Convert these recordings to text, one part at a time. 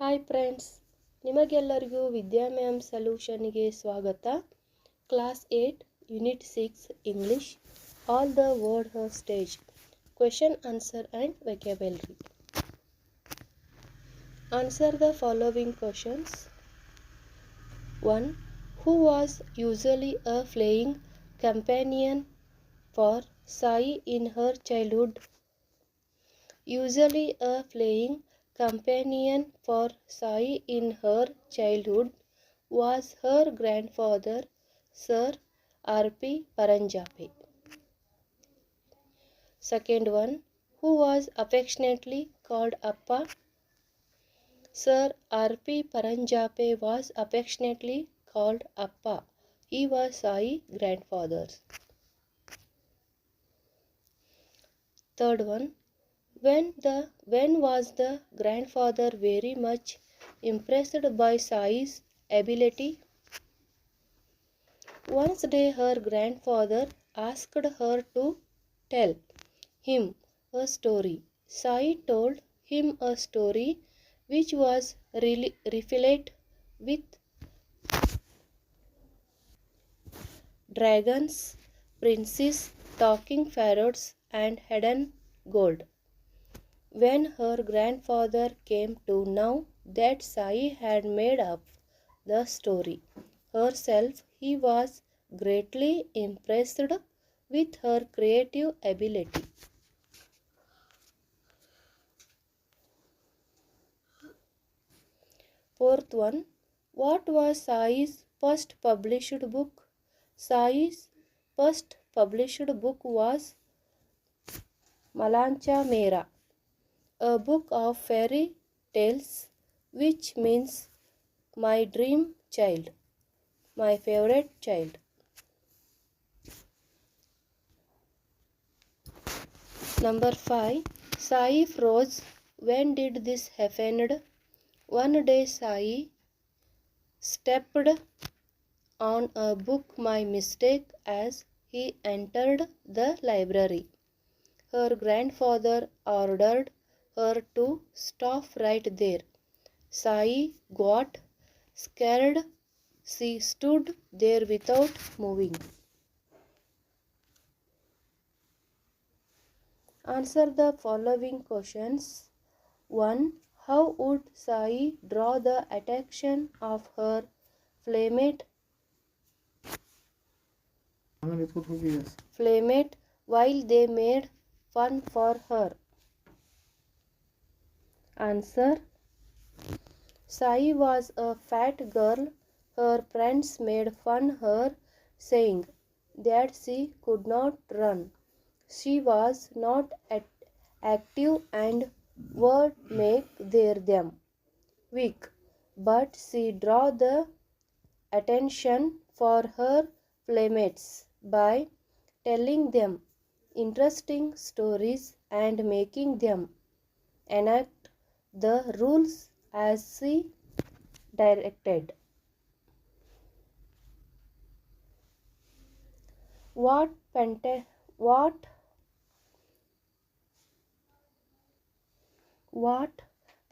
Hi friends, ನಿಮಗೆಲ್ಲರಿಗೂ ವಿದ್ಯಾ ma'am ಸೊಲ್ಯೂಷನ್ಗೆ ಸ್ವಾಗತ. Class 8 unit 6 English all the word Har stage question answer and vocabulary. Answer the following questions. 1. Who was usually a playing companion for Sai in her childhood? Usually a playing companion for Sai in her childhood was her grandfather, Sir R.P. Paranjape. Second one, who was affectionately called Appa? Sir R.P. Paranjape was affectionately called Appa. He was Sai's grandfather. Third one, when was the grandfather very much impressed by Sai's ability? One day her grandfather asked her to tell him a story. Sai told him a story which was filled with dragons, princes, talking parrots, and hidden gold. When her grandfather came to know that Sai had made up the story herself, he was greatly impressed with her creative ability. Fourth one, what was Sai's first published book? Sai's first published book was Malancha Mera, a book of fairy tales, which means my dream child, my favorite child. Number 5. Sai froze. When did this happen? One day Sai stepped on a book by mistake as he entered the library. Her grandfather ordered her to stop right there. Sai got scared. She stood there without moving. Answer the following questions. 1. How would Sai draw the attention of her playmate while they made fun for her? Answer. Sai was a fat girl. Her friends made fun her, saying that she could not run. She was not active and would make them weak, but she drew the attention for her playmates by telling them interesting stories and making them enact the rules as she directed. What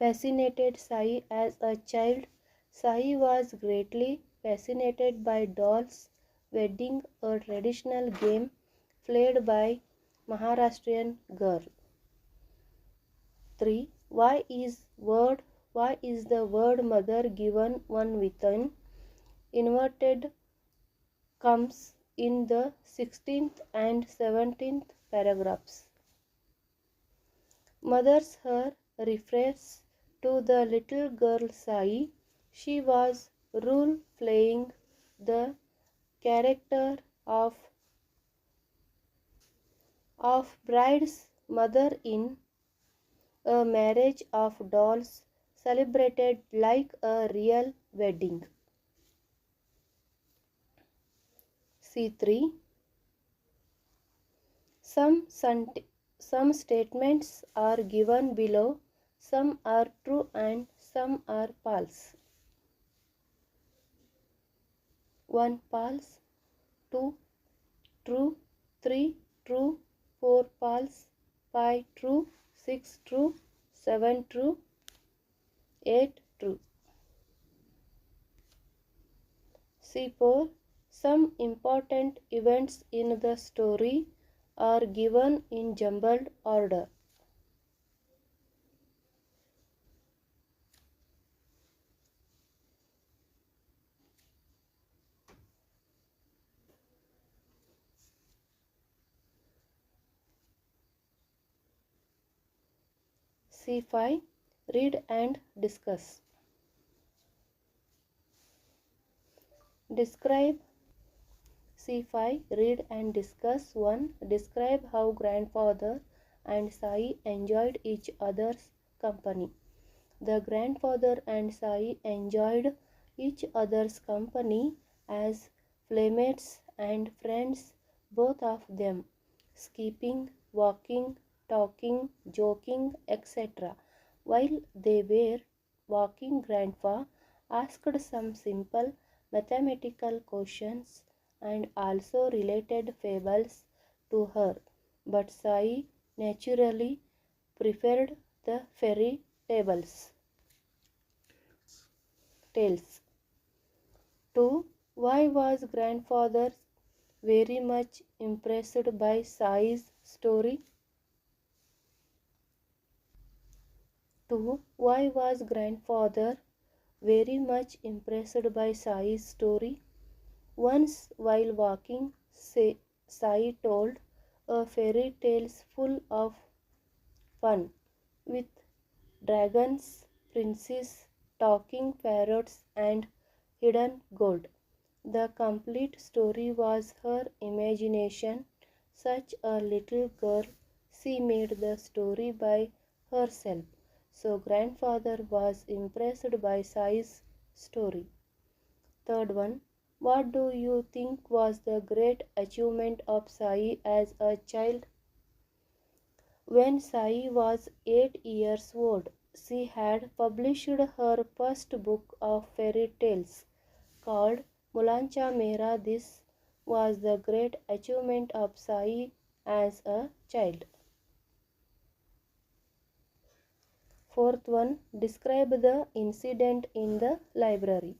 fascinated Sai as a child? Sai was greatly fascinated by dolls wedding, a traditional game played by Maharashtrian girl. 3. Why is the word mother given one within inverted commas in the 16th and 17th paragraphs? Mother's her refers to the little girl Sai. She was role playing the character of bride's mother in a marriage of dolls celebrated like a real wedding. C3. Some statements are given below. Some are true and some are false. 1. False. 2. True. 3. True. 4. False. 5. True. 6. True. 7. True. 8. true. C4. Some important events in the story are given in jumbled order. C5. Read and discuss. Describe. C5. Read and discuss. 1. Describe how grandfather and Sai enjoyed each other's company. The grandfather and Sai enjoyed each other's company as playmates and friends, both of them, skipping, walking, talking, joking, etc. While they were walking, Grandpa asked some simple mathematical questions and also related fables to her, but Sai naturally preferred the fairy tales. 2. Why was grandfather very much impressed by Sai's story? 2. Why was grandfather very much impressed by Sai's story? Once while walking, Sai told a fairy tale full of fun, with dragons, princes, talking parrots, and hidden gold. The complete story was her imagination. Such a little girl, she made the story by herself. So grandfather was impressed by Sai's story. Third one, what do you think was the great achievement of Sai as a child? When Sai was 8 years old, she had published her first book of fairy tales called Mulancha Mera. This was the great achievement of Sai as a child. Fourth one, describe the incident in the library.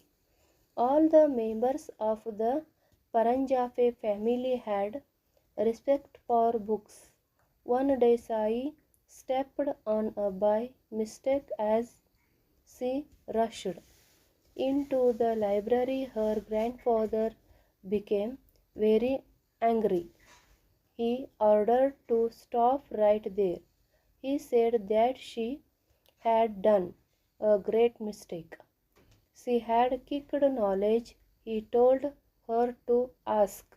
All the members of the Paranjafe family had respect for books. One day Sai stepped on a by mistake as she rushed into the library. Her grandfather became very angry. He ordered to stop right there. He said that she had done a great mistake. She had kicked knowledge. He told her to ask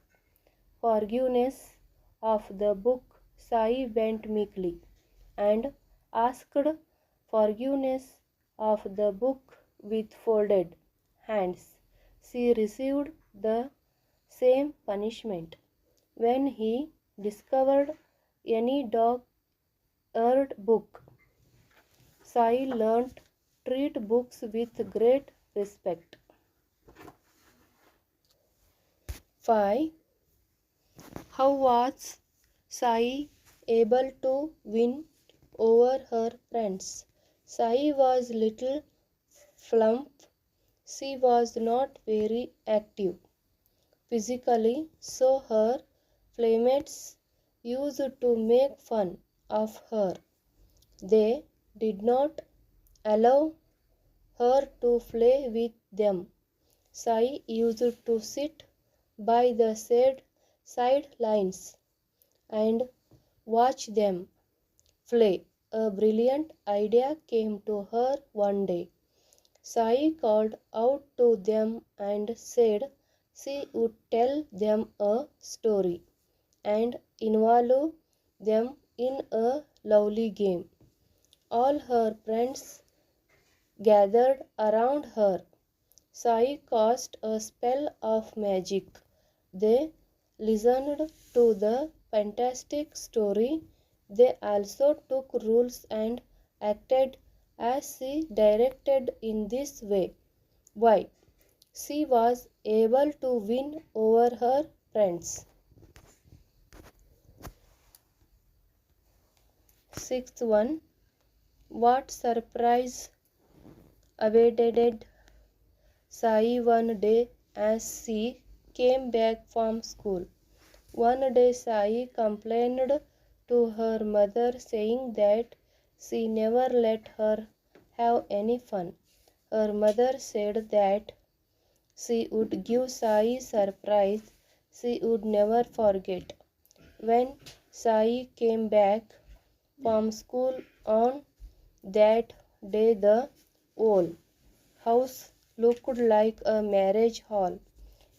forgiveness of the book. Sai went meekly and asked forgiveness of the book with folded hands. She received the same punishment. When he discovered any dog-eared book, Sai learnt treat books with great respect. 5. How was Sai able to win over her friends? Sai was little plump. She was not very active physically, so her playmates used to make fun of her. They did not allow her to play with them. Sai used to sit by the sidelines and watch them play. A brilliant idea came to her one day. Sai called out to them and said she would tell them a story and involve them in a lovely game. All her friends gathered around her. Sai cast a spell of magic. They listened to the fantastic story. They also took rules and acted as she directed. In this way, why? She was able to win over her friends. Sixth one, what surprised awaited Sai one day as she came back from school. One day Sai complained to her mother saying that she never let her have any fun. Her mother said that she would give Sai surprise she would never forget. When Sai came back from school on that day, the whole house looked like a marriage hall.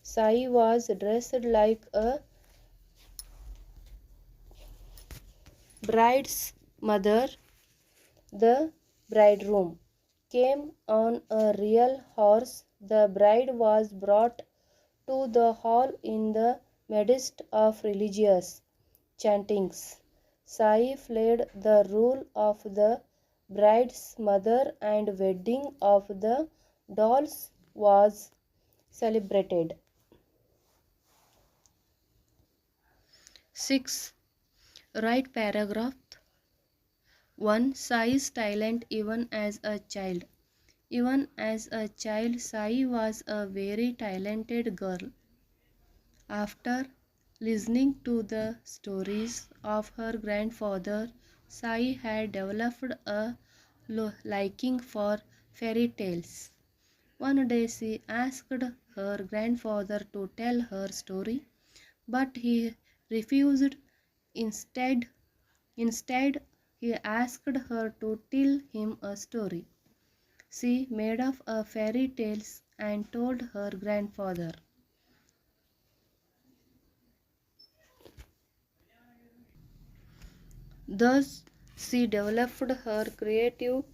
Sai was dressed like a bride's mother. The bridegroom came on a real horse. The bride was brought to the hall in the midst of religious chantings. Sai fled the rule of the bride's mother and wedding of the dolls was celebrated. 6. Write paragraph 1. Sai's talent even as a child. Even as a child, Sai was a very talented girl. After listening to the stories of her grandfather, Sai had developed a liking for fairy tales. One day she asked her grandfather to tell her story, but he refused. Instead, he asked her to tell him a story. She made up a fairy tales and told her grandfather. Thus, she developed her creative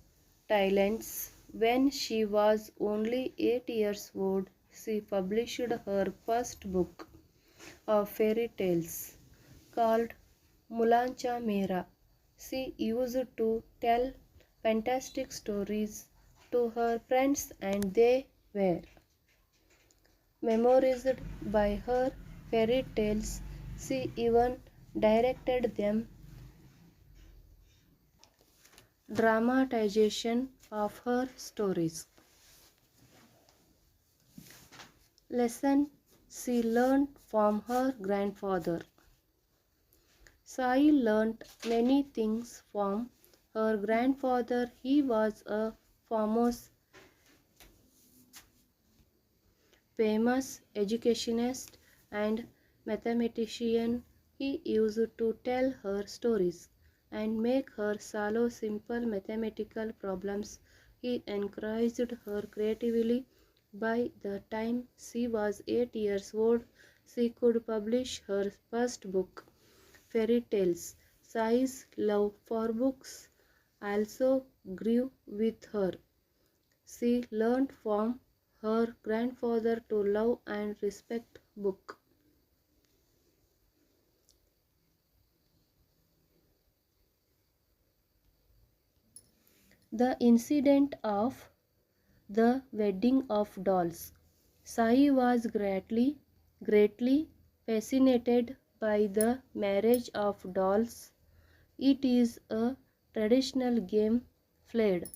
talents. When she was only 8 years old, she published her first book of fairy tales called Mulancha Mera. She used to tell fantastic stories to her friends and they were memorized by her. Fairy tales. She even directed them dramatization of her stories. Lesson she learned from her grandfather. Sai learned many things from her grandfather. He was a famous educationist and mathematician. He used to tell her stories and make her solve simple mathematical problems. He encouraged her creatively. By the time she was 8 years old, she could publish her first book, Fairy Tales. Sai's love for books also grew with her. She learned from her grandfather to love and respect books. The incident of the wedding of dolls. Sai was greatly fascinated by the marriage of dolls. It is a traditional game played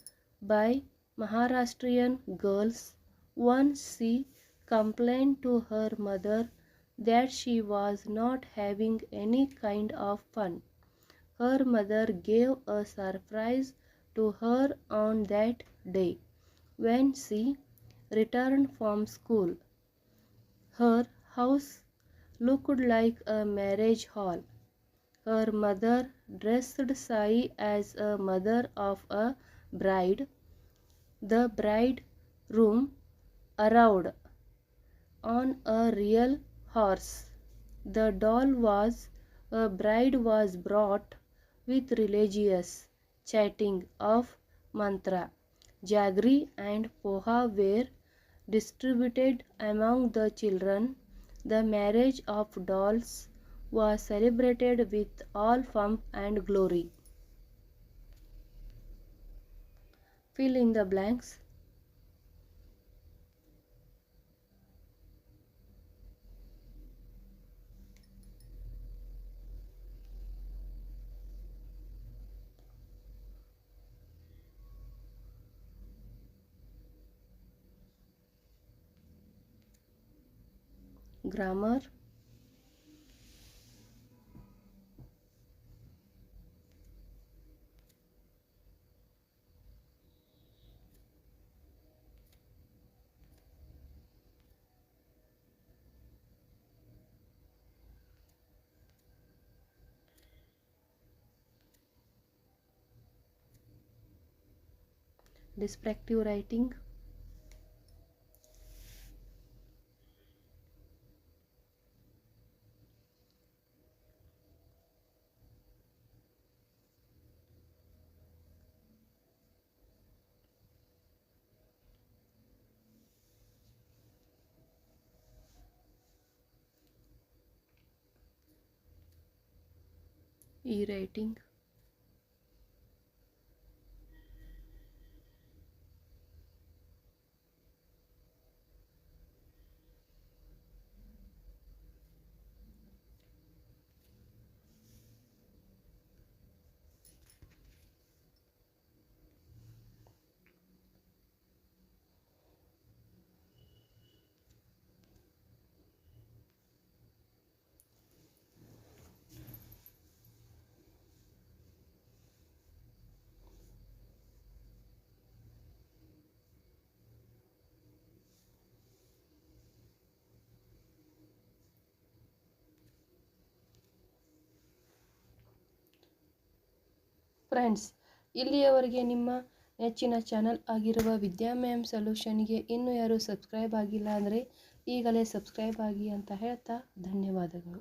by Maharashtrian girls. Once she complained to her mother that she was not having any kind of fun. Her mother gave a surprise to her on that day. When she returned from school, her house looked like a marriage hall. Her mother dressed Sai as a mother of a bride. The bridegroom arrived on a real horse. The bride was brought with religious chanting of mantra. Jaggery and poha were distributed among the children. The marriage of dolls was celebrated with all pomp and glory. Fill in the blanks. grammar, descriptive writing, e-writing, friends, ಇಲ್ಲಿಯವರೆಗೆ ನಿಮ್ಮ ನೆಚ್ಚಿನ channel ಆಗಿರುವ ವಿದ್ಯಾ ma'am ಸೊಲ್ಯೂಷನ್ಗೆ ಇನ್ನೂ ಯಾರು subscribe ಆಗಿಲ್ಲ ಅಂದರೆ ಈಗಲೇ subscribe ಆಗಿ ಅಂತ ಹೇಳ್ತಾ ಧನ್ಯವಾದಗಳು.